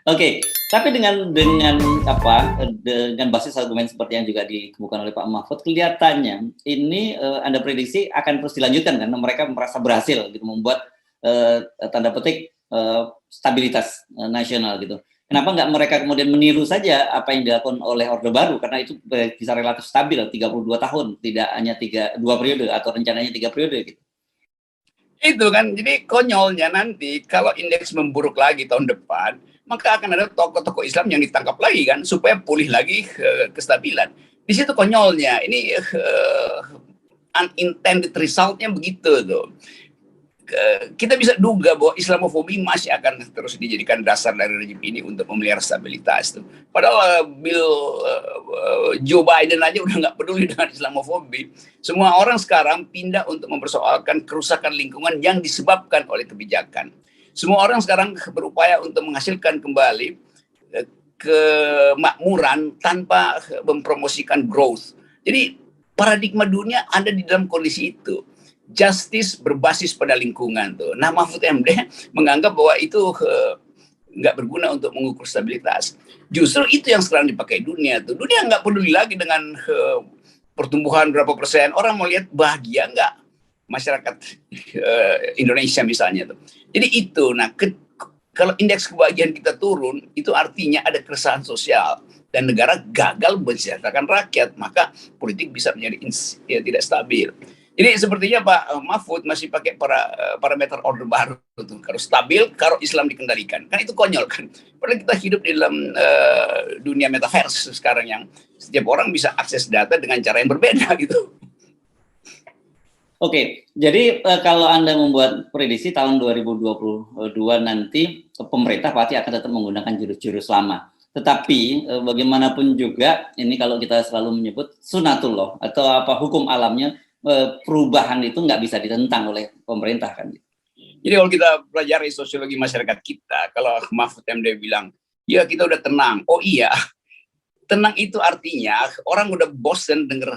Oke, tapi dengan dengan basis argumen seperti yang juga dikemukakan oleh Pak Mahfud, kelihatannya ini Anda prediksi akan terus dilanjutkan karena mereka merasa berhasil gitu membuat tanda petik stabilitas nasional gitu. Kenapa nggak mereka kemudian meniru saja apa yang dilakukan oleh Orde Baru, karena itu bisa relatif stabil 32 tahun, tidak hanya 2 periode atau rencananya 3 periode gitu. Itu kan, jadi konyolnya nanti kalau indeks memburuk lagi tahun depan, maka akan ada tokoh-tokoh Islam yang ditangkap lagi kan, supaya pulih lagi kestabilan. Di situ konyolnya, ini unintended resultnya begitu tuh. Kita bisa duga bahwa Islamofobi masih akan terus dijadikan dasar dari rejim ini untuk memelihara stabilitas. Padahal Joe Biden aja udah nggak peduli dengan Islamofobi. Semua orang sekarang pindah untuk mempersoalkan kerusakan lingkungan yang disebabkan oleh kebijakan. Semua orang sekarang berupaya untuk menghasilkan kembali kemakmuran tanpa mempromosikan growth. Jadi paradigma dunia ada di dalam kondisi itu. Justice berbasis pada lingkungan tuh. Nah, Mahfud MD menganggap bahwa itu nggak berguna untuk mengukur stabilitas. Justru itu yang sekarang dipakai dunia tuh. Dunia nggak peduli lagi dengan pertumbuhan berapa persen. Orang mau lihat bahagia nggak masyarakat Indonesia misalnya tuh. Jadi itu. Nah, kalau indeks kebahagiaan kita turun, itu artinya ada keresahan sosial dan negara gagal mensejahterakan rakyat. Maka politik bisa menjadi tidak stabil. Jadi sepertinya Pak Mahfud masih pakai parameter Orde Baru tuh. Kalau stabil, kalau Islam dikendalikan. Kan itu konyol kan. Padahal kita hidup di dalam dunia metaverse sekarang yang setiap orang bisa akses data dengan cara yang berbeda gitu. Oke, jadi kalau Anda membuat prediksi tahun 2022 nanti, pemerintah pasti akan tetap menggunakan jurus-jurus lama. Tetapi bagaimanapun juga, ini kalau kita selalu menyebut sunatullah atau hukum alamnya, perubahan itu nggak bisa ditentang oleh pemerintah kan. Jadi kalau kita pelajari sosiologi masyarakat kita, kalau Mahfud MD bilang, ya kita udah tenang. Oh iya, tenang itu artinya orang udah bosen denger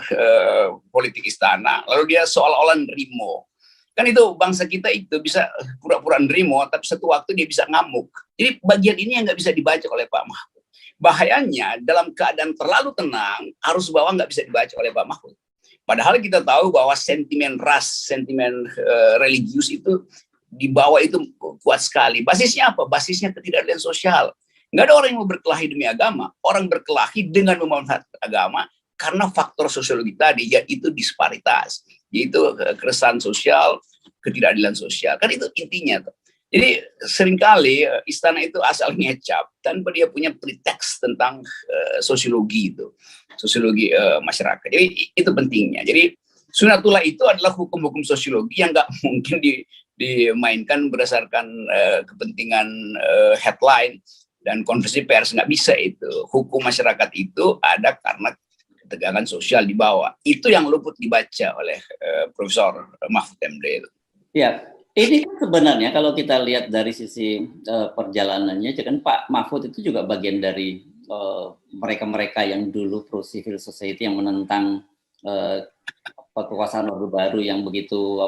politik istana, lalu dia seolah-olah nerimo. Kan itu bangsa kita itu bisa pura-pura nerimo, tapi satu waktu dia bisa ngamuk. Jadi bagian ini yang nggak bisa dibaca oleh Pak Mahfud. Bahayanya dalam keadaan terlalu tenang, arus bawah nggak bisa dibaca oleh Pak Mahfud. Padahal kita tahu bahwa sentimen ras, sentimen religius itu di bawah itu kuat sekali. Basisnya apa? Basisnya ketidakadilan sosial. Nggak ada orang yang mau berkelahi demi agama. Orang berkelahi dengan memanfaatkan agama karena faktor sosiologi tadi, yaitu disparitas, yaitu keresahan sosial, ketidakadilan sosial. Kan itu intinya. Jadi seringkali istana itu asal ngecap tanpa dia punya preteks tentang sosiologi itu, sosiologi masyarakat. Jadi itu pentingnya. Jadi sunatullah itu adalah hukum-hukum sosiologi yang nggak mungkin dimainkan berdasarkan kepentingan headline dan konversi pers, nggak bisa itu. Hukum masyarakat itu ada karena ketegangan sosial di bawah. Itu yang luput dibaca oleh Profesor Mahfud MD. Ya. Ini kan sebenarnya kalau kita lihat dari sisi perjalanannya, kan Pak Mahfud itu juga bagian dari mereka-mereka yang dulu pro civil society yang menentang kekuasaan Orde Baru yang begitu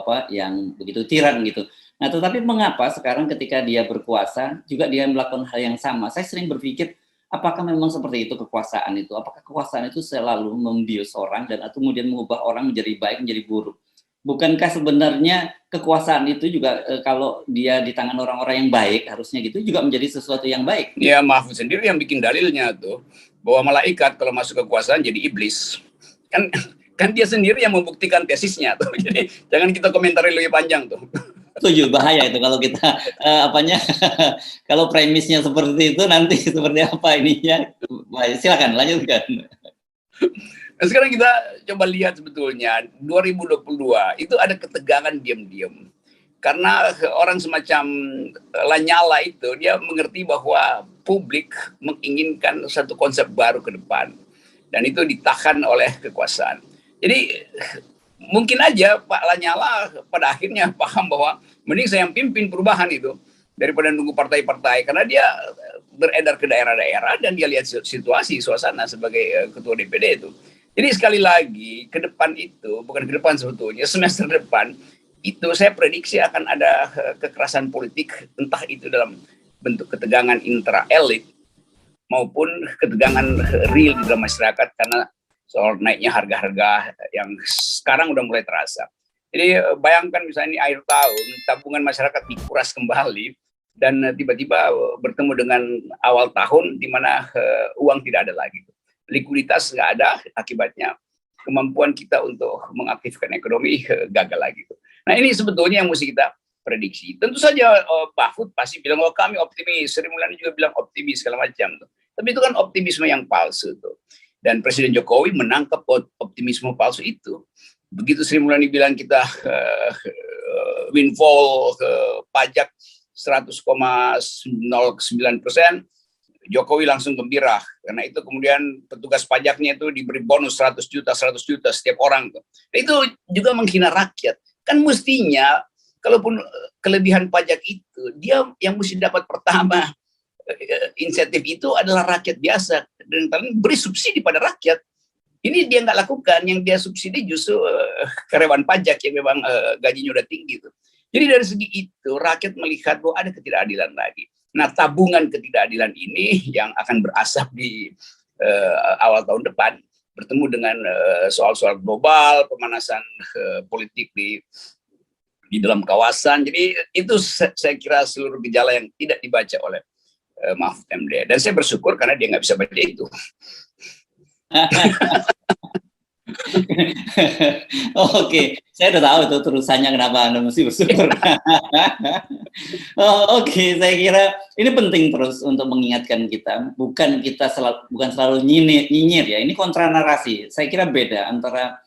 tiran gitu. Nah, tetapi mengapa sekarang ketika dia berkuasa juga dia melakukan hal yang sama? Saya sering berpikir, apakah memang seperti itu kekuasaan itu? Apakah kekuasaan itu selalu membius orang dan atau kemudian mengubah orang menjadi baik menjadi buruk? Bukankah sebenarnya kekuasaan itu juga kalau dia di tangan orang-orang yang baik harusnya gitu juga menjadi sesuatu yang baik? Ya, Mahfud sendiri yang bikin dalilnya tuh bahwa malaikat kalau masuk kekuasaan jadi iblis. Kan dia sendiri yang membuktikan tesisnya tuh. Jadi jangan kita komentari lebih panjang tuh. Setuju, bahaya itu kalau kita kalau premisnya seperti itu nanti seperti apa ininya. Silakan lanjutkan. Nah, sekarang kita coba lihat sebetulnya 2022 itu ada ketegangan diam-diam. Karena orang semacam Lanyala itu dia mengerti bahwa publik menginginkan satu konsep baru ke depan. Dan itu ditahan oleh kekuasaan. Jadi mungkin aja Pak Lanyala pada akhirnya paham bahwa mending saya yang pimpin perubahan itu daripada nunggu partai-partai. Karena dia beredar ke daerah-daerah dan dia lihat situasi, suasana sebagai ketua DPD itu. Jadi sekali lagi, ke depan itu, bukan ke depan sebetulnya, semester depan, itu saya prediksi akan ada kekerasan politik, entah itu dalam bentuk ketegangan intra elit maupun ketegangan real di dalam masyarakat karena soal naiknya harga-harga yang sekarang udah mulai terasa. Jadi bayangkan misalnya ini akhir tahun, tabungan masyarakat dikuras kembali dan tiba-tiba bertemu dengan awal tahun di mana uang tidak ada lagi. Likuiditas nggak ada, akibatnya kemampuan kita untuk mengaktifkan ekonomi gagal lagi. Nah ini sebetulnya yang mesti kita prediksi. Tentu saja Mahfud pasti bilang, oh kami optimis, Sri Mulyani juga bilang optimis segala macam. Tapi itu kan optimisme yang palsu tuh. Dan Presiden Jokowi menangkap optimisme palsu itu. Begitu Sri Mulyani bilang kita windfall pajak 100,09%, Jokowi langsung gembira. Karena itu kemudian petugas pajaknya itu diberi bonus 100 juta setiap orang. Itu juga menghina rakyat. Kan mestinya, kalaupun kelebihan pajak itu, dia yang mesti dapat pertama insentif itu adalah rakyat biasa. Dan beri subsidi pada rakyat. Ini dia nggak lakukan, yang dia subsidi justru karyawan pajak yang memang gajinya udah tinggi. Jadi dari segi itu, rakyat melihat bahwa ada ketidakadilan lagi. Nah, tabungan ketidakadilan ini yang akan berasap di awal tahun depan, bertemu dengan soal-soal global, pemanasan politik di dalam kawasan. Jadi itu saya kira seluruh gejala yang tidak dibaca oleh Mahfud MD. Dan saya bersyukur karena dia nggak bisa baca itu. Oke, saya udah tahu itu terusannya kenapa Anda mesti bersyukur. Oke, saya kira ini penting terus untuk mengingatkan kita, bukan selalu nyinyir ya. Ini kontra narasi. Saya kira beda antara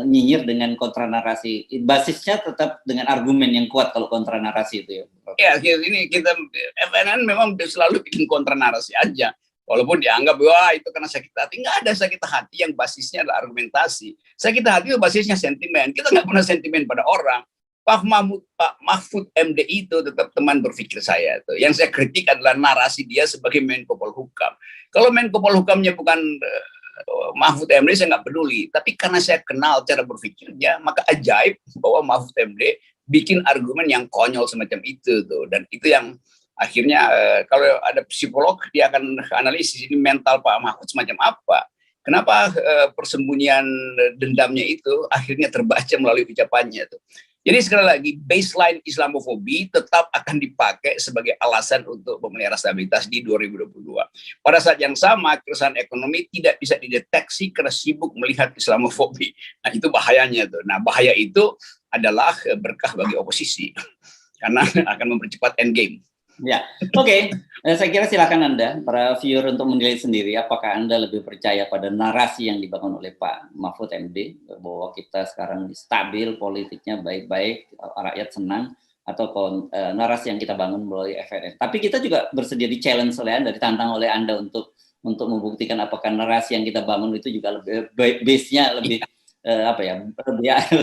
nyinyir dengan kontra narasi. Basisnya tetap dengan argumen yang kuat kalau kontra narasi itu ya. Ya, ini kita FNN memang selalu bikin kontra narasi aja. Walaupun dianggap, wah itu karena sakit hati. Nggak ada sakit hati yang basisnya adalah argumentasi. Sakit hati itu basisnya sentimen. Kita nggak pernah sentimen pada orang. Pak Mahfud MD itu tetap teman berpikir saya. Yang saya kritik adalah narasi dia sebagai Menko Polhukam. Kalau Menko Polhukamnya bukan Mahfud MD, saya nggak peduli. Tapi karena saya kenal cara berpikirnya, maka ajaib bahwa Mahfud MD bikin argumen yang konyol semacam itu. Dan itu yang akhirnya kalau ada psikolog dia akan analisis ini mental Pak Mahfud semacam apa. Kenapa persembunyian dendamnya itu akhirnya terbaca melalui ucapannya itu. Jadi sekali lagi baseline Islamofobi tetap akan dipakai sebagai alasan untuk memelihara stabilitas di 2022. Pada saat yang sama keresahan ekonomi tidak bisa dideteksi karena sibuk melihat Islamofobi. Nah itu bahayanya tuh. Nah bahaya itu adalah berkah bagi oposisi karena akan mempercepat endgame. Ya, oke. Saya kira silakan Anda, para viewer, untuk menilai sendiri apakah Anda lebih percaya pada narasi yang dibangun oleh Pak Mahfud MD bahwa kita sekarang stabil, politiknya baik-baik, rakyat senang, atau narasi yang kita bangun melalui FNN. Tapi kita juga bersedia di challenge oleh Anda, ditantang oleh Anda untuk membuktikan apakah narasi yang kita bangun itu juga lebih base-nya lebih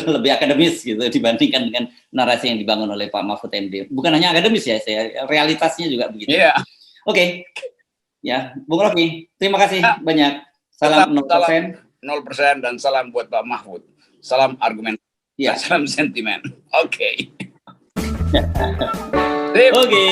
lebih akademis gitu dibandingkan dengan narasi yang dibangun oleh Pak Mahfud MD. Bukan hanya akademis ya, realitasnya juga begitu. Yeah. Oke. Ya, Bung Rocky, terima kasih banyak. Salam 0%. 0% dan salam buat Pak Mahfud. Salam argumen. Ya. Salam sentimen. Oke. Oke.